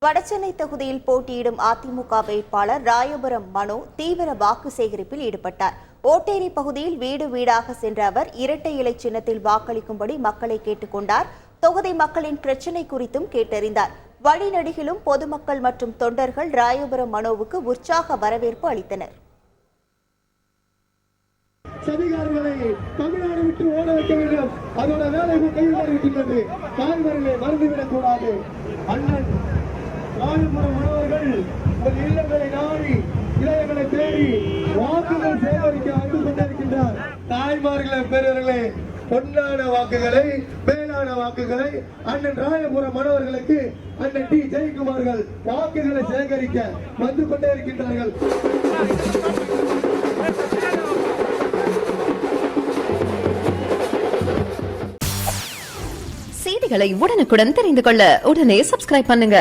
வடசென்னை தொகுதியில் போட்டியிடும் அதிமுக வேட்பாளர் ராயபுரம் மனோ தீவிர வாக்கு சேகரிப்பில் ஈடுபட்டார். ஓட்டேரி பகுதியில் வீடு வீடாக சென்ற அவர் இரட்டை இலை சின்னத்தில் வாக்களிக்கும்படி மக்களை கேட்டுக் கொண்டார். தொகுதி மக்களின் பிரச்சினை குறித்தும் கேட்டறிந்தார். வழிநெடுகிலும் பொதுமக்கள் மற்றும் தொண்டர்கள் ராயபுரம் மனோவுக்கு உற்சாக வரவேற்பு அளித்தனர். சதிகாரிகளை தமிழ்நாடு விட்டு ஓட வைக்க வேண்டும். அதோட வேலை கையில் இருக்கின்றது. தாய்மார்களை மறந்துவிடக் கூடாது. அண்ணன் ராயபுரம் மனோர்கள் உங்கள் இல்லங்களை நாடி இளையங்களை தேடி வாக்குகள் சேகரிக்க வந்து கொண்டிருக்கின்றார். தாய்மார்களை பெரியவர்களே, பொன்னான வாக்குகளை, மேலான வாக்குகளை அண்ணன் ராயபுரம் மனோர்களுக்கு அண்ணன் டி ஜெயக்குமார்கள் வாக்குகளை சேகரிக்க வந்து கொண்டே இருக்கின்றார்கள். செய்திகளை உடனுக்குடன் தெரிந்து கொள்ள உடனே சப்ஸ்கிரைப் பண்ணுங்க.